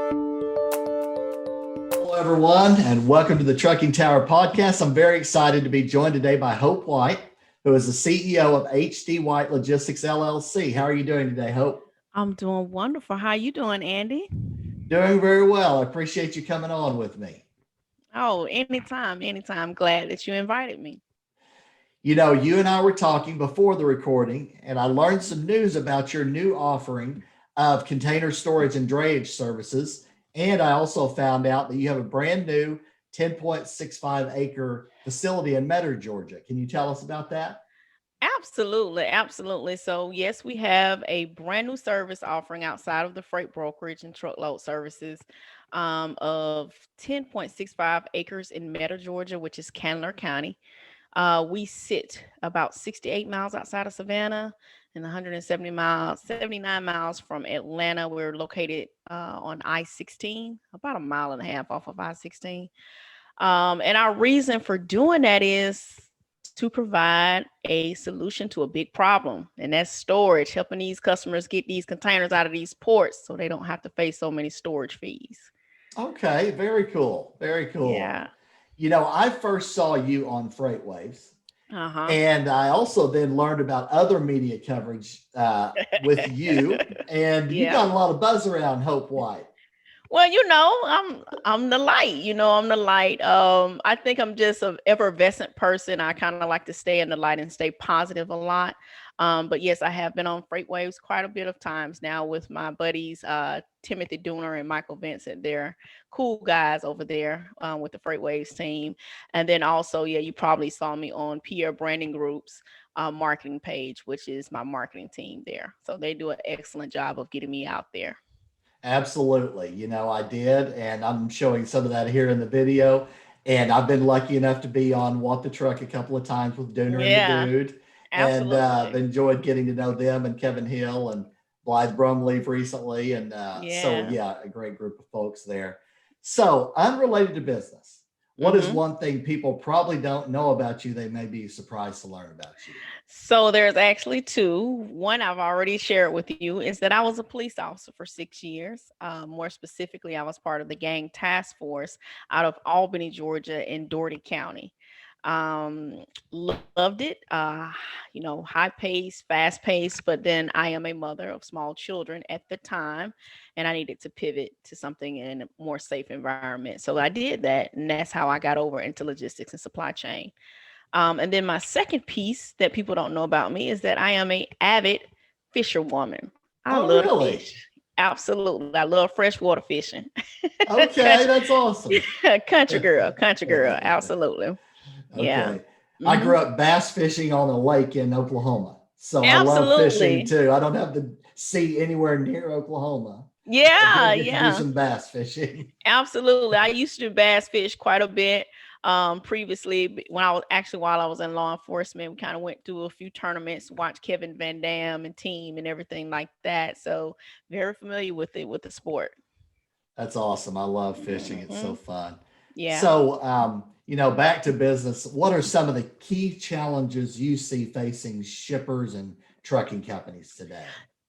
Hello, everyone, and welcome to the Trucking Tower podcast. I'm very excited to be joined today by Hope White, who is the CEO of HD White Logistics LLC. How are you doing today, Hope? I'm doing wonderful. How you doing, Andy? Doing very well. I appreciate you coming on with me. Oh, anytime, anytime. Glad that you invited me. You know, you and I were talking before the recording, and I learned some news about your new offering of container storage and drayage services. And I also found out that you have a brand new 10.65 acre facility in Metter, Georgia. Can you tell us about that? Absolutely, absolutely. So, yes, we have a brand new service offering outside of the freight brokerage and truckload services of 10.65 acres in Metter, Georgia, which is Candler County. We sit about 68 miles outside of Savannah and 170 miles, 79 miles from Atlanta. We're located on I-16, about a mile and a half off of I-16. And our reason for doing that is to provide a solution to a big problem, and that's storage, helping these customers get these containers out of these ports so they don't have to pay so many storage fees. Okay, very cool. Very cool. Yeah. You know, I first saw you on FreightWaves, Uh-huh. and I also then learned about other media coverage with you, and you Yeah. got a lot of buzz around Hope White. Well, I'm the light. I'm the light. I think I'm just an effervescent person. I kind of like to stay in the light and stay positive a lot. But yes, I have been on Freight Waves quite a bit of times now with my buddies, Timothy Dooner and Michael Vincent. They're cool guys over there with the Freight Waves team. And then also, yeah, you probably saw me on Pierre Branding Group's marketing page, which is my marketing team there. So they do an excellent job of getting me out there. Absolutely. You know, I did, and I'm showing some of that here in the video. And I've been lucky enough to be on Walk the Truck a couple of times with Dooner and the Yeah, Dude, and I've absolutely. enjoyed getting to know them and Kevin Hill and Blythe Brumleve recently. And so, Yeah. yeah, a great group of folks there. So, unrelated to business, what is hmm one thing people probably don't know about you they may be surprised to learn about you? So there's actually two. One I've already shared with you is that I was a police officer for 6 years. More specifically, I was part of the gang task force out of Albany, Georgia, in Doherty County. Loved it. High paced, fast paced, but then I am a mother of small children at the time, and I needed to pivot to something in a more safe environment. So I did that, and that's how I got over into logistics and supply chain. And then my second piece that people don't know about me is that I am a avid fisherwoman. I Oh, love to really? fish. Absolutely. I love freshwater fishing. Okay, country, that's awesome. country girl, country girl. Absolutely. Yeah. Okay. I hmm grew up bass fishing on a lake in Oklahoma. So I love fishing Absolutely. too. I don't have the sea anywhere near Oklahoma, but I Yeah. did get to do Yeah. some bass fishing. Absolutely. I used to do bass fish quite a bit previously when I was actually while I was in law enforcement. We kind of went through a few tournaments, watched Kevin Van Dam and team and everything like that. So very familiar with it with the sport. That's awesome. I love fishing. It's so hmm fun. Yeah. So, you know, back to business. What are some of the key challenges you see facing shippers and trucking companies today?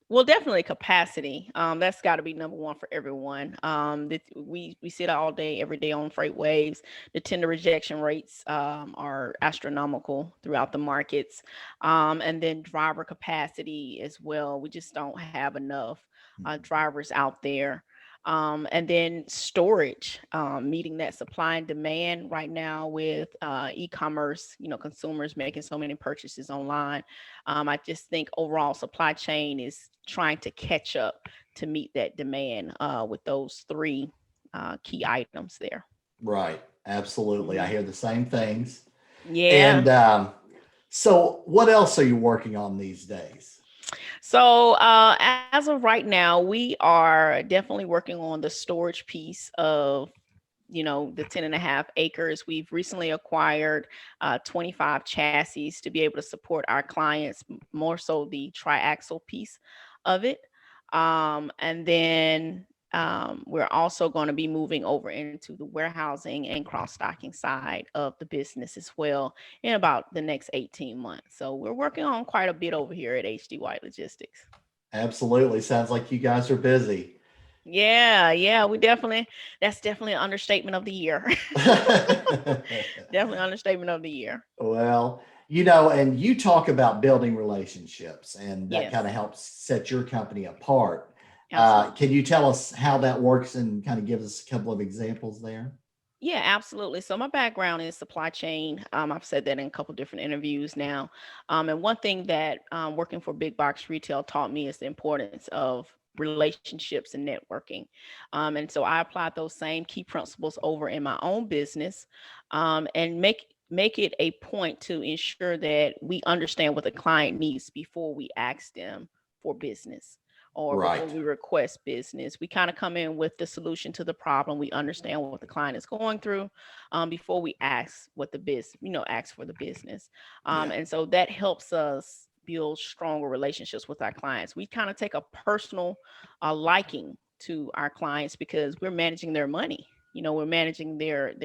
Well, definitely capacity. That's got to be number one for everyone. We sit all day, every day on freight waves. The tender rejection rates are astronomical throughout the markets, and then driver capacity as well. We just don't have enough drivers out there. And then storage, meeting that supply and demand right now with e-commerce. Consumers making so many purchases online. I just think overall supply chain is trying to catch up to meet that demand with those three key items there. Right. Absolutely. I Mhm. hear the same things. Yeah. And so, what else are you working on these days? So as of right now, we are definitely working on the storage piece of the 10 and a half acres. We've recently acquired 25 chassis to be able to support our clients, more so the triaxle piece of it. And then we're also going to be moving over into the warehousing and cross stocking side of the business as well in about the next 18 months. So we're working on quite a bit over here at HD White Logistics. Absolutely. Sounds like you guys are busy. Yeah, that's definitely an understatement of the year. Definitely understatement of the year. Well, and you talk about building relationships, and that kind Yes, of helps set your company apart. absolutely. Can you tell us how that works and kind of give us a couple of examples there? Yeah, absolutely. So my background is supply chain. I've said that in a couple different interviews now. And one thing that working for big box retail taught me is the importance of relationships and networking. And so I applied those same key principles over in my own business, and make it a point to ensure that we understand what the client needs before we ask them for business or before Right, we request business. We kind of come in with the solution to the problem. We understand what the client is going through, before we ask what the ask for the business. yeah, And so that helps us build stronger relationships with our clients. We kind of take a personal liking to our clients because we're managing their money. We're managing their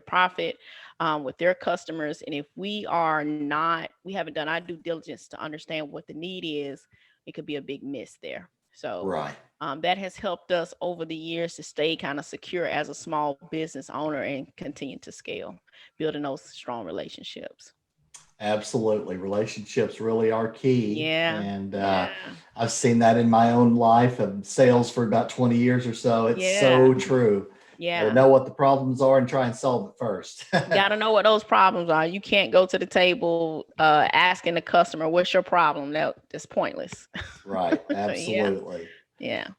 profit, with their customers. And if we haven't done our due diligence to understand what the need is, it could be a big miss there. So right. that has helped us over the years to stay kind of secure as a small business owner and continue to scale, building those strong relationships. Absolutely. Relationships really are key. Yeah, And yeah, I've seen that in my own life of sales for about 20 years or so. It's yeah, so true. Got to yeah. know what the problems are and try and solve it first. You got to know what those problems are. You can't go to the table asking the customer, "What's your problem?" That's pointless. Right. Yeah, Absolutely. yeah.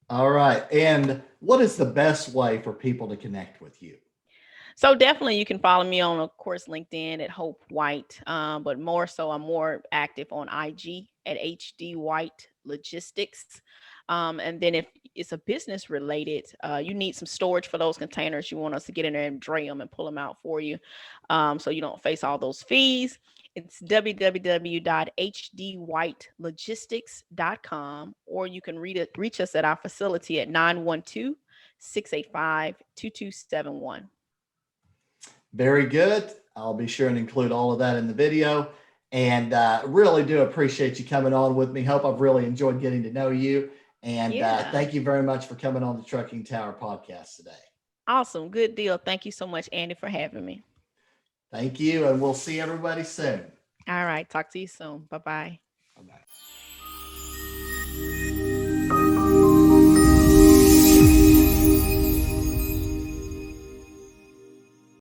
All right. And what is the best way for people to connect with you? So definitely you can follow me on, of course, LinkedIn at Hope White. But more so, I'm more active on IG at HD White Logistics. And then if it's a business related, you need some storage for those containers. You want us to get in there and dray them and pull them out for you, so you don't face all those fees. It's www.hdwhitelogistics.com, or you can reach us at our facility at 912-685-2271. Very good. I'll be sure and include all of that in the video. And really do appreciate you coming on with me. Hope I've really enjoyed getting to know you. And Yeah. thank you very much for coming on the Trucking Tower podcast today. Awesome. Good deal. Thank you so much, Andy, for having me. Thank you. And we'll see everybody soon. All right. Talk to you soon. Bye bye. Bye bye.